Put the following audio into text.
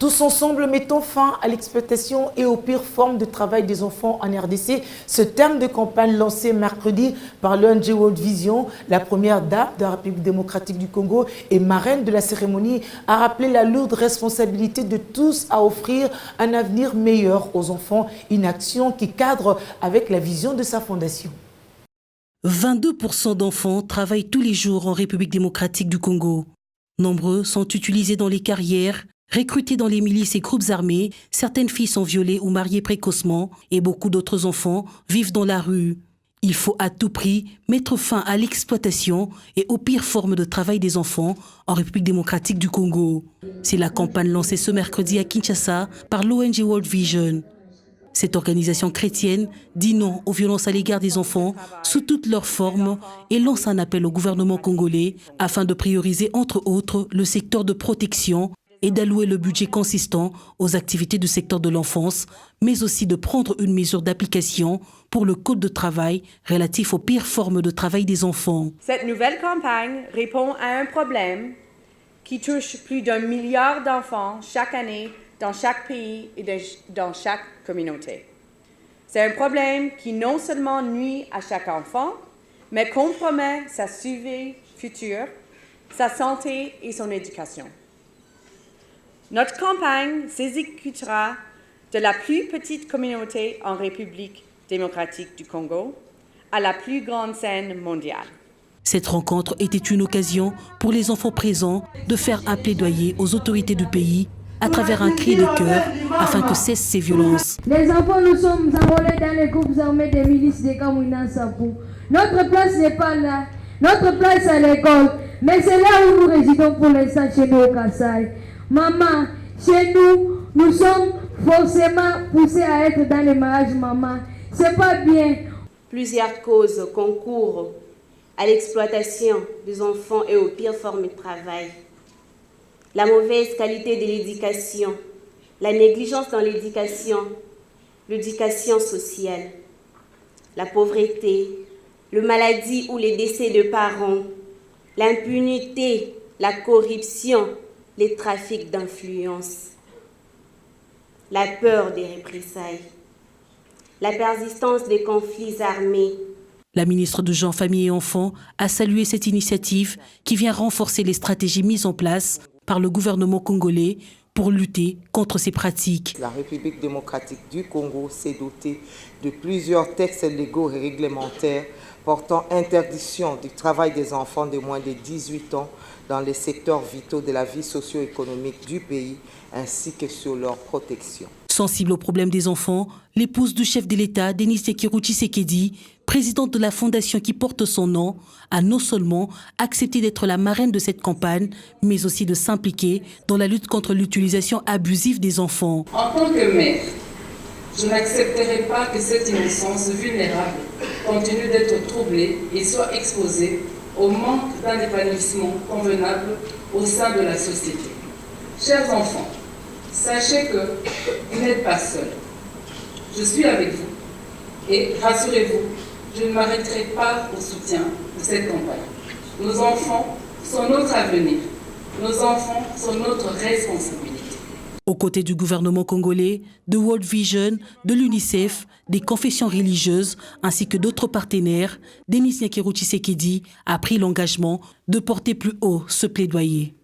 Tous ensemble, mettons fin à l'exploitation et aux pires formes de travail des enfants en RDC. Ce terme de campagne lancé mercredi par l'ONG World Vision, la première dame de la République démocratique du Congo et marraine de la cérémonie, a rappelé la lourde responsabilité de tous à offrir un avenir meilleur aux enfants, une action qui cadre avec la vision de sa fondation. 22% d'enfants travaillent tous les jours en République démocratique du Congo. Nombreux sont utilisés dans les carrières, recrutés dans les milices et groupes armés, certaines filles sont violées ou mariées précocement et beaucoup d'autres enfants vivent dans la rue. Il faut à tout prix mettre fin à l'exploitation et aux pires formes de travail des enfants en République démocratique du Congo. C'est la campagne lancée ce mercredi à Kinshasa par l'ONG World Vision. Cette organisation chrétienne dit non aux violences à l'égard des enfants sous toutes leurs formes et lance un appel au gouvernement congolais afin de prioriser entre autres le secteur de protection et d'allouer le budget consistant aux activités du secteur de l'enfance, mais aussi de prendre une mesure d'application pour le code de travail relatif aux pires formes de travail des enfants. Cette nouvelle campagne répond à un problème qui touche plus d'1 milliard d'enfants chaque année dans chaque pays et dans chaque communauté. C'est un problème qui non seulement nuit à chaque enfant, mais compromet sa survie future, sa santé et son éducation. Notre campagne s'exécutera de la plus petite communauté en République démocratique du Congo à la plus grande scène mondiale. Cette rencontre était une occasion pour les enfants présents de faire un plaidoyer aux autorités du pays à travers un cri de cœur afin que cessent ces violences. Les enfants, nous sommes enrôlés dans les groupes armés des milices de Kamwina Sapou. Notre place n'est pas là. Notre place à l'école. Mais c'est là où nous résidons pour l'instant chez nous au Kassai. Maman, chez nous, nous sommes forcément poussés à être dans les mariages, maman. C'est pas bien. Plusieurs causes concourent à l'exploitation des enfants et aux pires formes de travail. La mauvaise qualité de l'éducation, la négligence dans l'éducation sociale, la pauvreté, le maladie ou les décès de parents, l'impunité, la corruption, les trafics d'influence, la peur des représailles, la persistance des conflits armés. La ministre de Gens, Famille et Enfants a salué cette initiative qui vient renforcer les stratégies mises en place par le gouvernement congolais pour lutter contre ces pratiques. La République démocratique du Congo s'est dotée de plusieurs textes légaux et réglementaires portant interdiction du travail des enfants de moins de 18 ans dans les secteurs vitaux de la vie socio-économique du pays, ainsi que sur leur protection. Sensible aux problèmes des enfants, l'épouse du chef de l'État, Denis Sekirou Tshisekedi, présidente de la fondation qui porte son nom, a non seulement accepté d'être la marraine de cette campagne, mais aussi de s'impliquer dans la lutte contre l'utilisation abusive des enfants. En tant que mère, je n'accepterai pas que cette innocence vulnérable continue d'être troublée et soit exposée au manque d'un épanouissement convenable au sein de la société. Chers enfants, sachez que vous n'êtes pas seuls. Je suis avec vous et rassurez-vous, je ne m'arrêterai pas au soutien de cette campagne. Nos enfants sont notre avenir. Nos enfants sont notre responsabilité. Aux côtés du gouvernement congolais, de World Vision, de l'UNICEF, des confessions religieuses ainsi que d'autres partenaires, Denis Sekirou Tshisekedi a pris l'engagement de porter plus haut ce plaidoyer.